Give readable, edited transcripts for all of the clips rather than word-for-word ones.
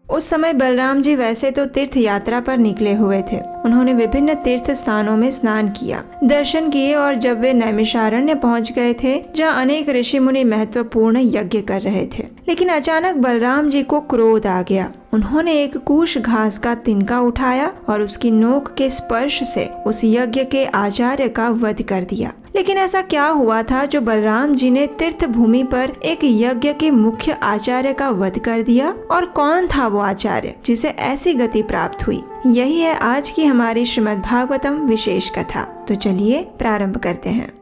उस समय बलराम जी वैसे तो तीर्थ यात्रा पर निकले हुए थे। उन्होंने विभिन्न तीर्थ स्थानों में स्नान किया, दर्शन किए और जब वे नैमिषारण्य पहुंच गए थे जहां अनेक ऋषि मुनि महत्वपूर्ण यज्ञ कर रहे थे, लेकिन अचानक बलराम जी को क्रोध आ गया। उन्होंने एक कूश घास का तिनका उठाया और उसकी नोक के स्पर्श से उस यज्ञ के आचार्य का वध कर दिया। लेकिन ऐसा क्या हुआ था जो बलराम जी ने तीर्थ भूमि पर एक यज्ञ के मुख्य आचार्य का वध कर दिया, और कौन था वो आचार्य जिसे ऐसी गति प्राप्त हुई? यही है आज की हमारी श्रीमद् भागवतम विशेष कथा। तो चलिए प्रारंभ करते हैं।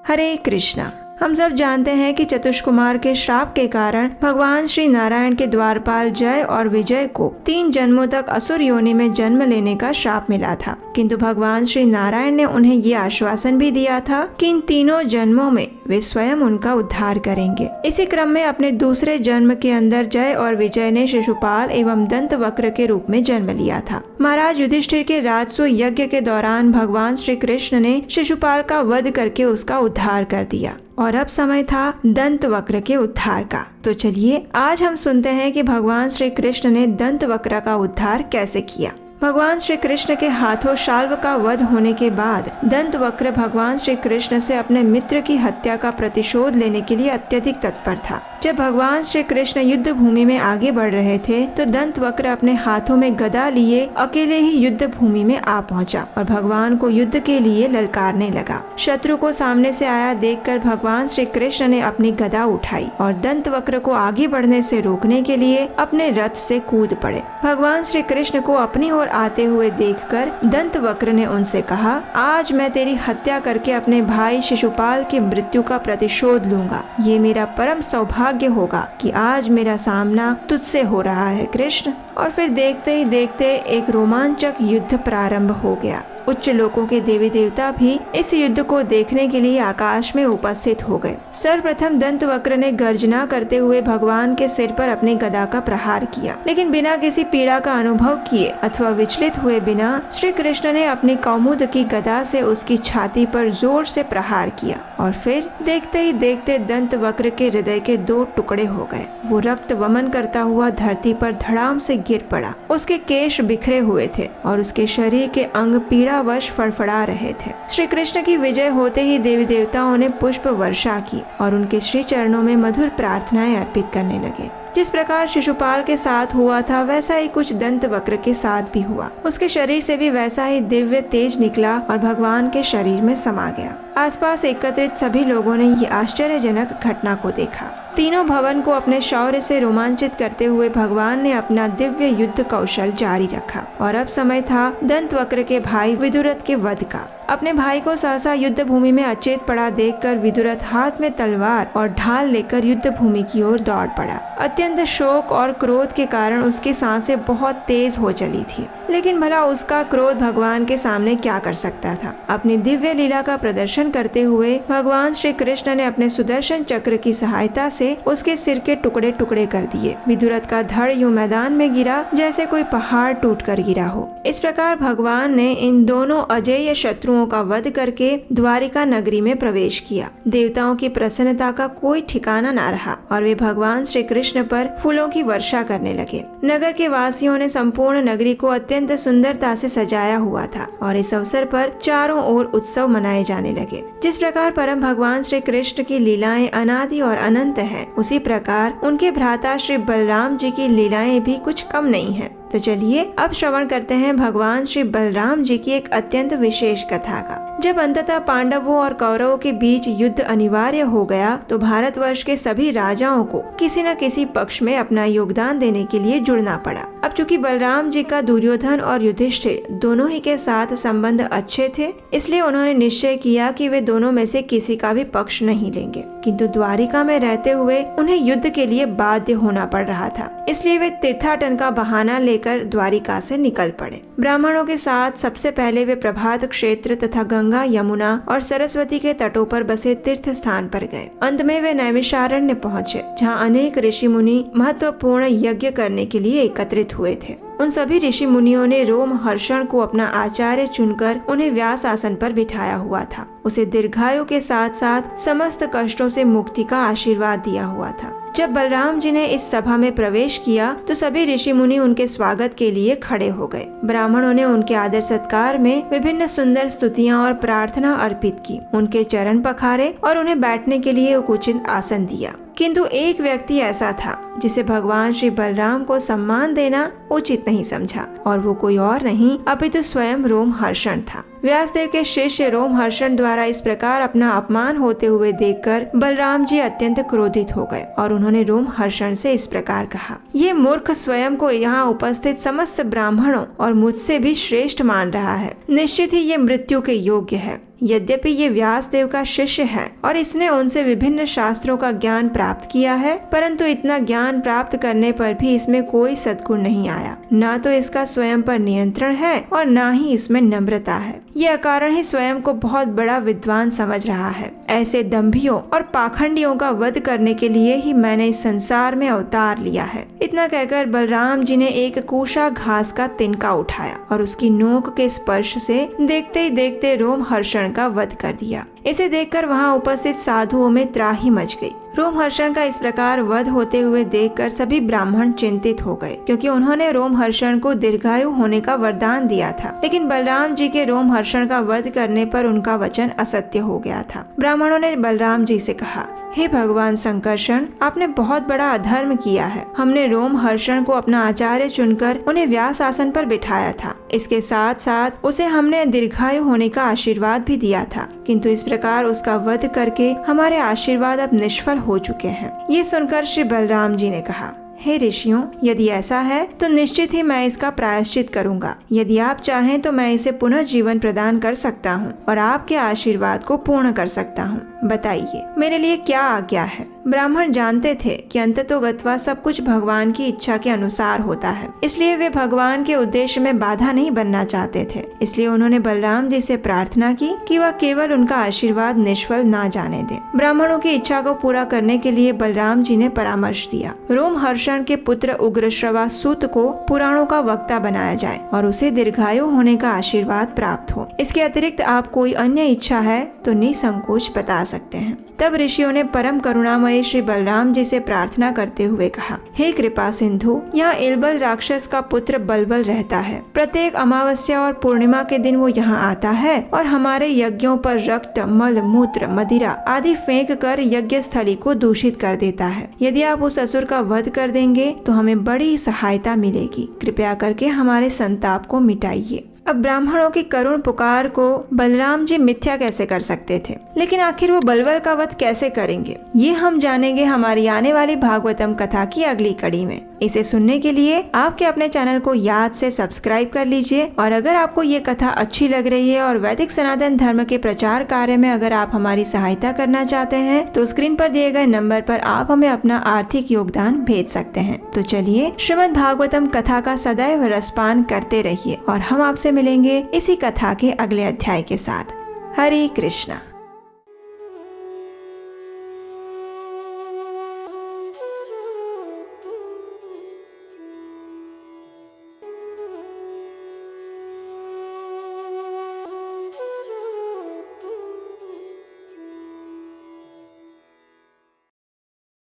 हरे कृष्णा। हम सब जानते हैं कि चतुष्कुमार के श्राप के कारण भगवान श्री नारायण के द्वारपाल जय और विजय को 3 जन्मों तक असुर योनि में जन्म लेने का श्राप मिला था, किंतु भगवान श्री नारायण ने उन्हें ये आश्वासन भी दिया था कि इन तीनों जन्मों में वे स्वयं उनका उद्धार करेंगे। इसी क्रम में अपने दूसरे जन्म के अंदर जय और विजय ने शिशुपाल एवं दंतवक्र के रूप में जन्म लिया था। महाराज युधिष्ठिर के राजसू यज्ञ के दौरान भगवान श्री कृष्ण ने शिशुपाल का वध करके उसका उद्धार कर दिया, और अब समय था दंतवक्र के उद्धार का। तो चलिए आज हम सुनते हैं कि भगवान श्री कृष्ण ने दंतवक्र का उद्धार कैसे किया। भगवान श्री कृष्ण के हाथों शाल्व का वध होने के बाद दंतवक्र भगवान श्री कृष्ण से अपने मित्र की हत्या का प्रतिशोध लेने के लिए अत्यधिक तत्पर था। जब भगवान श्री कृष्ण युद्ध भूमि में आगे बढ़ रहे थे तो दंतवक्र अपने हाथों में गदा लिए अकेले ही युद्ध भूमि में आ पहुंचा और भगवान को युद्ध के लिए ललकारने लगा। शत्रु को सामने से आया देखकर भगवान श्री कृष्ण ने अपनी गदा उठाई और दंतवक्र को आगे बढ़ने से रोकने के लिए अपने रथ से कूद पड़े। भगवान श्री कृष्ण को अपनी ओर आते हुए देखकर दंतवक्र ने उनसे कहा, आज मैं तेरी हत्या करके अपने भाई शिशुपाल की मृत्यु का प्रतिशोध लूंगा। ये मेरा परम सौभाग्य होगा कि आज मेरा सामना तुझसे हो रहा है कृष्ण। और फिर देखते ही देखते एक रोमांचक युद्ध प्रारंभ हो गया। उच्च लोकों के देवी देवता भी इस युद्ध को देखने के लिए आकाश में उपस्थित हो गए। सर्वप्रथम दंतवक्र ने गर्जना करते हुए भगवान के सिर पर अपनी गदा का प्रहार किया, लेकिन बिना किसी पीड़ा का अनुभव किए अथवा विचलित हुए बिना श्री कृष्ण ने अपनी कौमुद की गदा से उसकी छाती पर जोर से प्रहार किया, और फिर देखते ही देखते दंतवक्र के हृदय के 2 टुकड़े हो गए। वो रक्त वमन करता हुआ धरती पर धड़ाम से गिर पड़ा। उसके केश बिखरे हुए थे और उसके शरीर के अंग पीड़ावश फड़फड़ा रहे थे। श्री कृष्ण की विजय होते ही देवी देवताओं ने पुष्प वर्षा की और उनके श्री चरणों में मधुर प्रार्थनाएं अर्पित करने लगे। जिस प्रकार शिशुपाल के साथ हुआ था वैसा ही कुछ दंतवक्र के साथ भी हुआ। उसके शरीर से भी वैसा ही दिव्य तेज निकला और भगवान के शरीर में समा गया। आसपास एकत्रित सभी लोगों ने ये आश्चर्यजनक घटना को देखा। तीनों भवन को अपने शौर्य से रोमांचित करते हुए भगवान ने अपना दिव्य युद्ध कौशल जारी रखा, और अब समय था दंतवक्र के भाई विदुरथ के वध का। अपने भाई को सहसा युद्ध भूमि में अचेत पड़ा देखकर विदुरथ हाथ में तलवार और ढाल लेकर युद्ध भूमि की ओर दौड़ पड़ा। अत्यंत शोक और क्रोध के कारण उसकी सांसें बहुत तेज हो चली थी, लेकिन भला उसका क्रोध भगवान के सामने क्या कर सकता था। अपनी दिव्य लीला का प्रदर्शन करते हुए भगवान श्री कृष्ण ने अपने सुदर्शन चक्र की सहायता से उसके सिर के टुकड़े टुकड़े कर दिए। विदुरथ का धड़ यूं मैदान में गिरा जैसे कोई पहाड़ टूट कर गिरा हो। इस प्रकार भगवान ने इन दोनों अजेय शत्रुओं का वध करके द्वारिका नगरी में प्रवेश किया। देवताओं की प्रसन्नता का कोई ठिकाना न रहा और वे भगवान श्री कृष्ण पर फूलों की वर्षा करने लगे। नगर के वासियों ने संपूर्ण नगरी को अत्यंत सुंदरता से सजाया हुआ था और इस अवसर पर चारों ओर उत्सव मनाए जाने लगे। जिस प्रकार परम भगवान श्री कृष्ण की लीलाएं अनादि और अनंत है, उसी प्रकार उनके भ्राता श्री बलराम जी की लीलाएं भी कुछ कम नहीं है। तो चलिए अब श्रवण करते हैं भगवान श्री बलराम जी की एक अत्यंत विशेष कथा का। जब अंततः पांडवों और कौरवों के बीच युद्ध अनिवार्य हो गया तो भारतवर्ष के सभी राजाओं को किसी न किसी पक्ष में अपना योगदान देने के लिए जुड़ना पड़ा। अब चूंकि बलराम जी का दुर्योधन और युधिष्ठिर दोनों ही के साथ संबंध अच्छे थे, इसलिए उन्होंने निश्चय किया कि वे दोनों में से किसी का भी पक्ष नहीं लेंगे। किंतु द्वारिका में रहते हुए उन्हें युद्ध के लिए बाध्य होना पड़ रहा था, इसलिए वे तीर्थाटन का बहाना लेकर द्वारिका से निकल पड़े। ब्राह्मणों के साथ सबसे पहले वे प्रभात क्षेत्र तथा गंगा, यमुना और सरस्वती के तटों पर बसे तीर्थ स्थान पर गए। अंत में वे नैमिषारण्य पहुँचे, जहाँ अनेक ऋषि मुनि महत्वपूर्ण यज्ञ करने के लिए एकत्रित हुए थे। उन सभी ऋषि मुनियों ने रोमहर्षण को अपना आचार्य चुनकर उन्हें व्यास आसन पर बिठाया हुआ था। उसे दीर्घायु के साथ साथ समस्त कष्टों से मुक्ति का आशीर्वाद दिया हुआ था। जब बलराम जी ने इस सभा में प्रवेश किया तो सभी ऋषि मुनि उनके स्वागत के लिए खड़े हो गए। ब्राह्मणों ने उनके आदर सत्कार में विभिन्न सुंदर स्तुतियां और प्रार्थना अर्पित की, उनके चरण पखारे और उन्हें बैठने के लिए उचित आसन दिया। किंतु एक व्यक्ति ऐसा था जिसे भगवान श्री बलराम को सम्मान देना उचित नहीं समझा, और वो कोई और नहीं अपितु स्वयं रोमहर्षण था। व्यासदेव के शिष्य रोमहर्षण द्वारा इस प्रकार अपना अपमान होते हुए देखकर बलराम जी अत्यंत क्रोधित हो गए और उन्होंने रोमहर्षण से इस प्रकार कहा, ये मूर्ख स्वयं को यहाँ उपस्थित समस्त ब्राह्मणों और मुझसे भी श्रेष्ठ मान रहा है। निश्चित ही ये मृत्यु के योग्य है। यद्यपि ये व्यासदेव का शिष्य है और इसने उनसे विभिन्न शास्त्रों का ज्ञान प्राप्त किया है, परंतु इतना ज्ञान प्राप्त करने पर भी इसमें कोई सद्गुण नहीं आया। ना तो इसका स्वयं पर नियंत्रण है और ना ही इसमें नम्रता है। ये अकारण ही स्वयं को बहुत बड़ा विद्वान समझ रहा है। ऐसे दंभियों और पाखंडियों का वध करने के लिए ही मैंने इस संसार में अवतार लिया है। इतना कहकर बलराम जी ने एक कूशा घास का तिनका उठाया और उसकी नोक के स्पर्श से देखते ही देखते रोमहर्षण का वध कर दिया। इसे देखकर वहां उपस्थित साधुओं में त्राही मच गई। रोमहर्षण का इस प्रकार वध होते हुए देखकर सभी ब्राह्मण चिंतित हो गए, क्योंकि उन्होंने रोमहर्षण को दीर्घायु होने का वरदान दिया था। लेकिन बलराम जी के रोमहर्षण का वध करने पर उनका वचन असत्य हो गया था। ब्राह्मणों ने बलराम जी से कहा, हे भगवान संकर्षण, आपने बहुत बड़ा अधर्म किया है। हमने रोमहर्षण को अपना आचार्य चुनकर उन्हें व्यास आसन पर बिठाया था। इसके साथ साथ उसे हमने दीर्घायु होने का आशीर्वाद भी दिया था, किंतु इस प्रकार उसका वध करके हमारे आशीर्वाद अब निष्फल हो चुके हैं। ये सुनकर श्री बलराम जी ने कहा, हे ऋषियों, यदि ऐसा है तो निश्चित ही मैं इसका प्रायश्चित करूंगा। यदि आप चाहें तो मैं इसे पुनः जीवन प्रदान कर सकता हूं और आपके आशीर्वाद को पूर्ण कर सकता हूं। बताइए, मेरे लिए क्या आज्ञा है। ब्राह्मण जानते थे कि अंततोगत्वा सब कुछ भगवान की इच्छा के अनुसार होता है, इसलिए वे भगवान के उद्देश्य में बाधा नहीं बनना चाहते थे। इसलिए उन्होंने बलराम जी से प्रार्थना की कि वह केवल उनका आशीर्वाद निष्फल ना जाने दे। ब्राह्मणों की इच्छा को पूरा करने के लिए बलराम जी ने परामर्श दिया, रोमहर्षण के पुत्र उग्रश्रवा सूत को पुराणों का वक्ता बनाया जाए और उसे दीर्घायु होने का आशीर्वाद प्राप्त हो। इसके अतिरिक्त आप कोई अन्य इच्छा है तो निसंकोच बता सकते हैं। तब ऋषियों ने परम करुणामय श्री बलराम जी से प्रार्थना करते हुए कहा, हे कृपा सिंधु, यहाँ इलबल राक्षस का पुत्र बलबल रहता है। प्रत्येक अमावस्या और पूर्णिमा के दिन वो यहाँ आता है और हमारे यज्ञों पर रक्त, मल, मूत्र, मदिरा आदि फेंक कर यज्ञ स्थली को दूषित कर देता है। यदि आप उस असुर का वध कर देंगे तो हमें बड़ी सहायता मिलेगी। कृपया करके हमारे संताप को मिटाइए। अब ब्राह्मणों की करुण पुकार को बलराम जी मिथ्या कैसे कर सकते थे, लेकिन आखिर वो बलबल का वध कैसे करेंगे, ये हम जानेंगे हमारी आने वाली भागवतम कथा की अगली कड़ी में। इसे सुनने के लिए आपके अपने चैनल को याद से सब्सक्राइब कर लीजिए, और अगर आपको ये कथा अच्छी लग रही है और वैदिक सनातन धर्म के प्रचार कार्य में अगर आप हमारी सहायता करना चाहते हैं तो स्क्रीन पर दिए गए नंबर पर आप हमें अपना आर्थिक योगदान भेज सकते हैं। तो चलिए श्रीमद् भागवतम कथा का सदैव रसपान करते रहिए और हम आपसे मिलेंगे इसी कथा के अगले अध्याय के साथ। हरे कृष्णा।